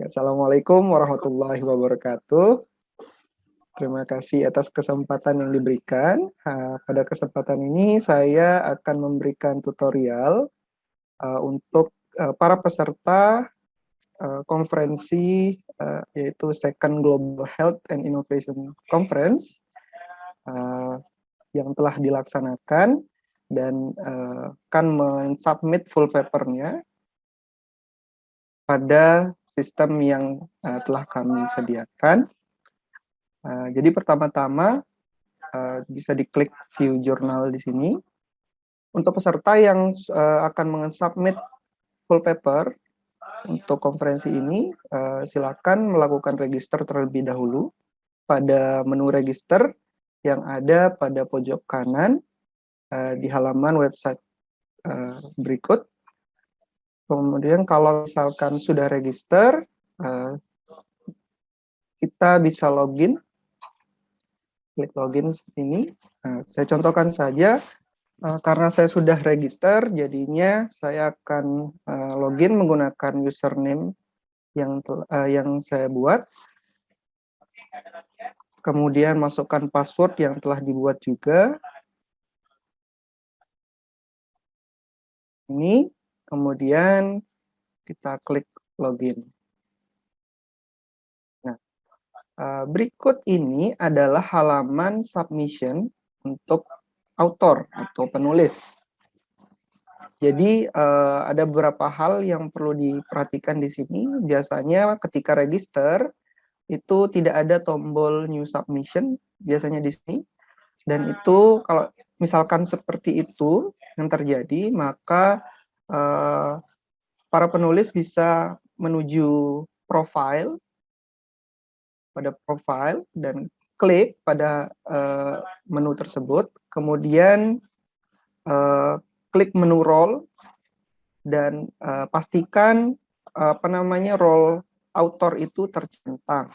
Assalamualaikum warahmatullahi wabarakatuh. Terima kasih atas kesempatan yang diberikan. Pada kesempatan ini saya akan memberikan tutorial untuk para peserta konferensi yaitu Second Global Health and Innovation Conference yang telah dilaksanakan dan akan mensubmit full papernya pada sistem yang telah kami sediakan. Jadi pertama-tama bisa diklik view jurnal di sini. Untuk peserta yang akan mensubmit full paper untuk konferensi ini, silakan melakukan register terlebih dahulu pada menu register yang ada pada pojok kanan di halaman website berikut. Kemudian kalau misalkan sudah register, kita bisa login. Klik login seperti ini. Saya contohkan saja, karena saya sudah register, jadinya saya akan login menggunakan username yang saya buat. Kemudian masukkan password yang telah dibuat juga. Ini, kemudian kita klik login. Berikut ini adalah halaman submission untuk author atau penulis. Jadi ada beberapa hal yang perlu diperhatikan di sini. Biasanya ketika register itu tidak ada tombol new submission biasanya di sini. Dan itu kalau misalkan seperti itu yang terjadi, maka para penulis bisa menuju profile dan klik pada menu tersebut, kemudian klik menu role dan pastikan role author itu tercentang.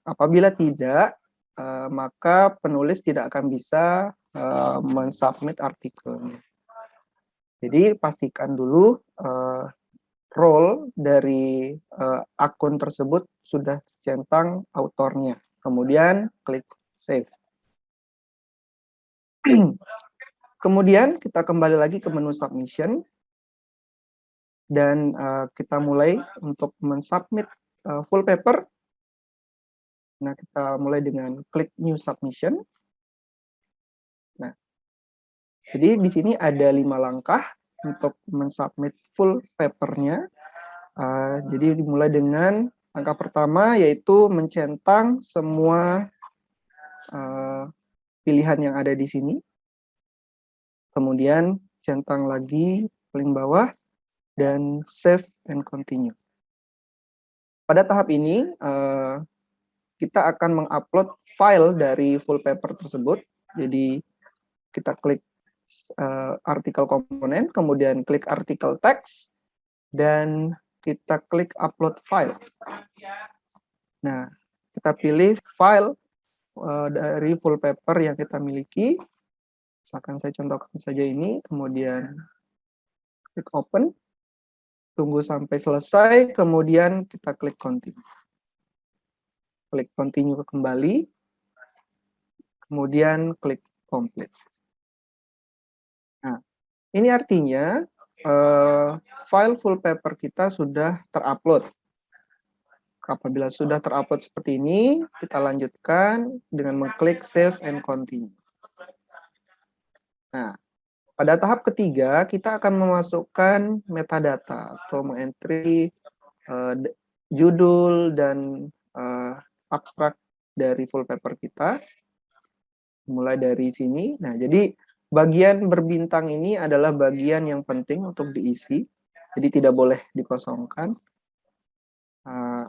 Apabila tidak, maka penulis tidak akan bisa mensubmit artikelnya. Jadi pastikan dulu role dari akun tersebut sudah centang autornya. Kemudian klik save. Kemudian kita kembali lagi ke menu submission dan kita mulai untuk mensubmit full paper. Nah, kita mulai dengan klik new submission. Nah, jadi di sini ada 5 langkah untuk mensubmit full papernya. Jadi dimulai dengan langkah pertama yaitu mencentang semua pilihan yang ada di sini. Kemudian centang lagi paling bawah dan save and continue. Pada tahap ini kita akan mengupload file dari full paper tersebut. Jadi kita klik artikel komponen, kemudian klik artikel text, dan kita klik upload file. Nah, kita pilih file dari full paper yang kita miliki. Misalkan saya contohkan saja ini, kemudian klik open, tunggu sampai selesai, kemudian kita klik continue. Klik continue kembali, kemudian klik complete. Nah, ini artinya file full paper kita sudah terupload. Apabila sudah terupload seperti ini, kita lanjutkan dengan mengklik save and continue. Nah, pada tahap ketiga, kita akan memasukkan metadata atau mengentry judul dan abstrak dari full paper kita. Mulai dari sini. Nah, jadi bagian berbintang ini adalah bagian yang penting untuk diisi. Jadi tidak boleh dikosongkan.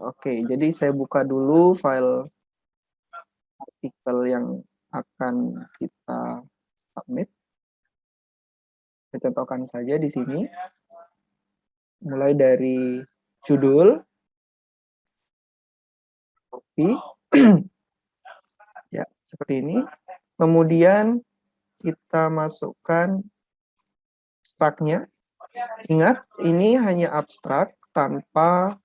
Oke, jadi saya buka dulu file artikel yang akan kita submit. Saya contohkan saja di sini. Mulai dari judul, copy, ya seperti ini. Kemudian kita masukkan abstraknya. Ingat, ini hanya abstrak tanpa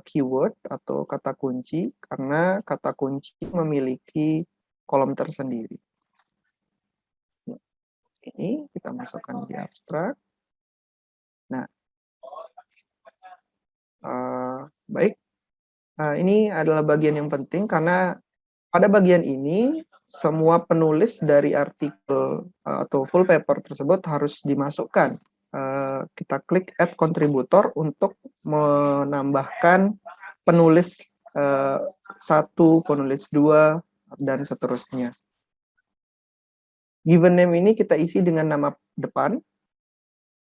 keyword atau kata kunci karena kata kunci memiliki kolom tersendiri. Ini kita masukkan di abstrak. Nah, baik. Ini adalah bagian yang penting karena pada bagian ini semua penulis dari artikel atau full paper tersebut harus dimasukkan. Kita klik add contributor untuk menambahkan penulis 1, penulis 2, dan seterusnya. Given name ini kita isi dengan nama depan,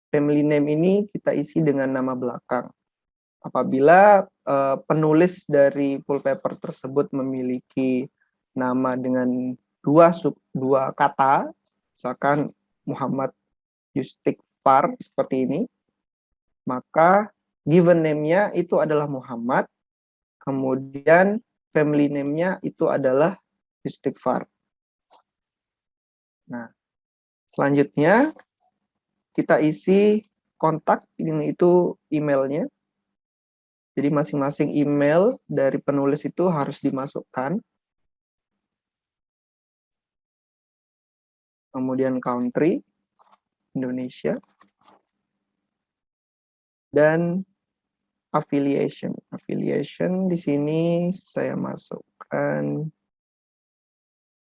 family name ini kita isi dengan nama belakang. Apabila penulis dari full paper tersebut memiliki nama dengan dua kata, misalkan Muhammad Yustikfar seperti ini, maka given name-nya itu adalah Muhammad, kemudian family name-nya itu adalah Yustikfar. Nah, selanjutnya kita isi kontak, yang itu emailnya. Jadi masing-masing email dari penulis itu harus dimasukkan. Kemudian country, Indonesia. Dan affiliation. Affiliation di sini saya masukkan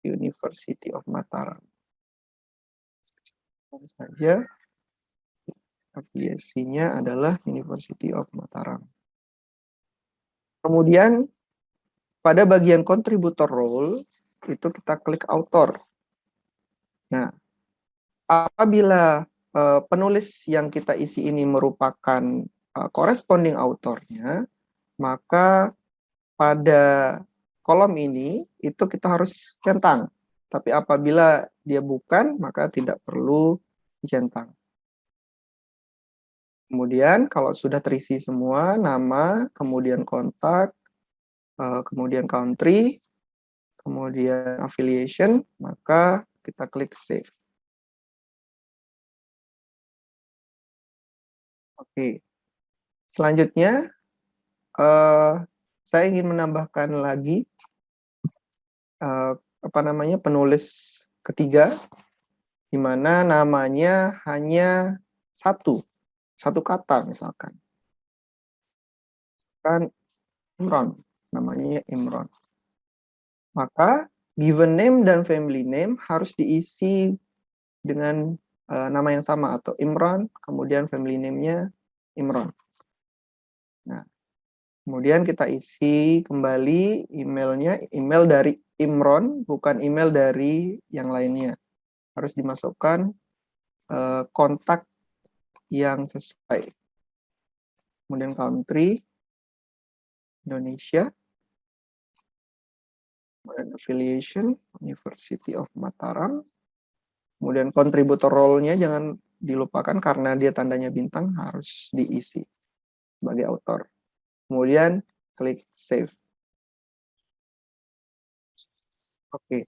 University of Mataram. Tentu saja afiliasinya adalah University of Mataram. Kemudian pada bagian contributor role itu kita klik author. Nah, apabila penulis yang kita isi ini merupakan corresponding authornya, maka pada kolom ini itu kita harus centang. Tapi apabila dia bukan, maka tidak perlu dicentang. Kemudian kalau sudah terisi semua, nama, kemudian kontak, kemudian country, kemudian affiliation, maka kita klik save. Oke. Selanjutnya, saya ingin menambahkan lagi penulis ketiga, di mana namanya hanya satu kata misalkan. Kan Imron, namanya Imron. Maka given name dan family name harus diisi dengan nama yang sama, atau Imron, kemudian family name-nya Imron. Nah, kemudian kita isi kembali emailnya, email dari Imron, bukan email dari yang lainnya. Harus dimasukkan kontak yang sesuai. Kemudian country, Indonesia. Kemudian affiliation, University of Mataram. Kemudian contributor role-nya jangan dilupakan karena dia tandanya bintang, harus diisi sebagai author. Kemudian klik save. Oke.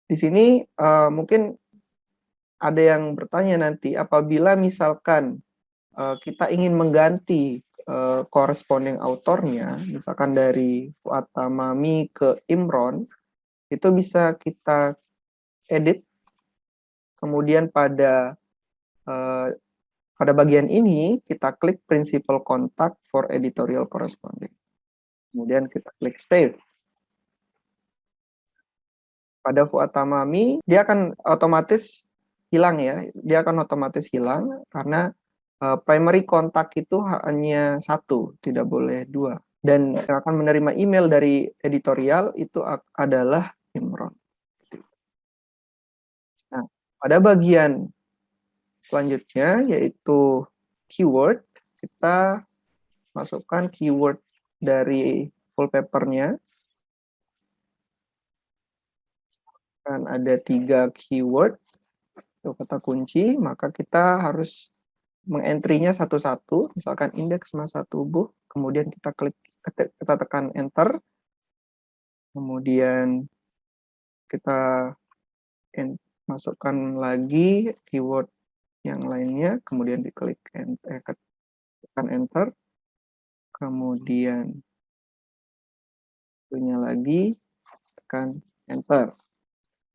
Di sini mungkin ada yang bertanya nanti, apabila misalkan kita ingin mengganti corresponding autornya, misalkan dari Fuad Tamami ke Imron, itu bisa kita edit. Kemudian pada bagian ini kita klik principal contact for editorial corresponding. Kemudian kita klik save. Pada Fuad Tamami dia akan otomatis hilang ya. Dia akan otomatis hilang karena primary contact itu hanya satu, tidak boleh dua. Dan yang akan menerima email dari editorial itu adalah Imron. Nah, pada bagian selanjutnya yaitu keyword, kita masukkan keyword dari full papernya. Kan ada 3 keyword atau kata kunci, maka kita harus mengentry-nya satu-satu, misalkan indeks masa tubuh, kemudian kita tekan enter, kemudian kita masukkan lagi keyword yang lainnya, kemudian diklik tekan enter, kemudian satunya lagi, tekan enter.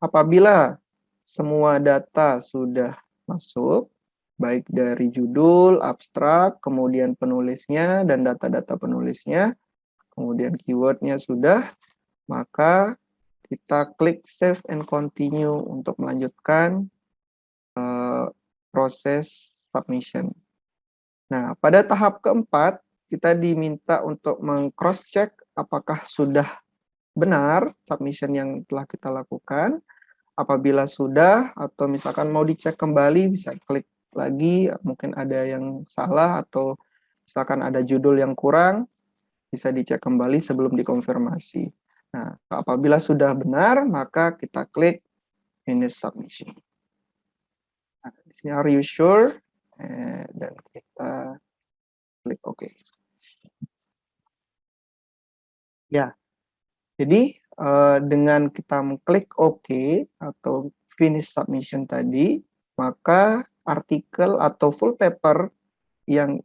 Apabila semua data sudah masuk, baik dari judul, abstrak, kemudian penulisnya, dan data-data penulisnya, kemudian keywordnya sudah, maka kita klik save and continue untuk melanjutkan proses submission. Nah, pada tahap keempat, kita diminta untuk meng-cross check apakah sudah benar submission yang telah kita lakukan. Apabila sudah, atau misalkan mau dicek kembali, bisa klik lagi, mungkin ada yang salah, atau misalkan ada judul yang kurang, bisa dicek kembali sebelum dikonfirmasi. Nah, apabila sudah benar, maka kita klik finish submission. Nah, di sini are you sure? Dan kita klik OK. Ya, jadi dengan kita mengklik OK atau finish submission tadi, maka artikel atau full paper yang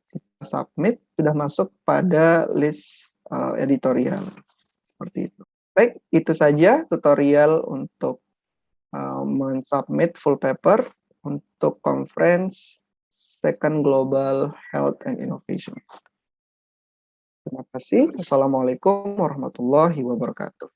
kita submit sudah masuk pada list editorial. Seperti itu. Baik, itu saja tutorial untuk mensubmit full paper untuk conference Second Global Health and Innovation. Terima kasih. Assalamualaikum warahmatullahi wabarakatuh.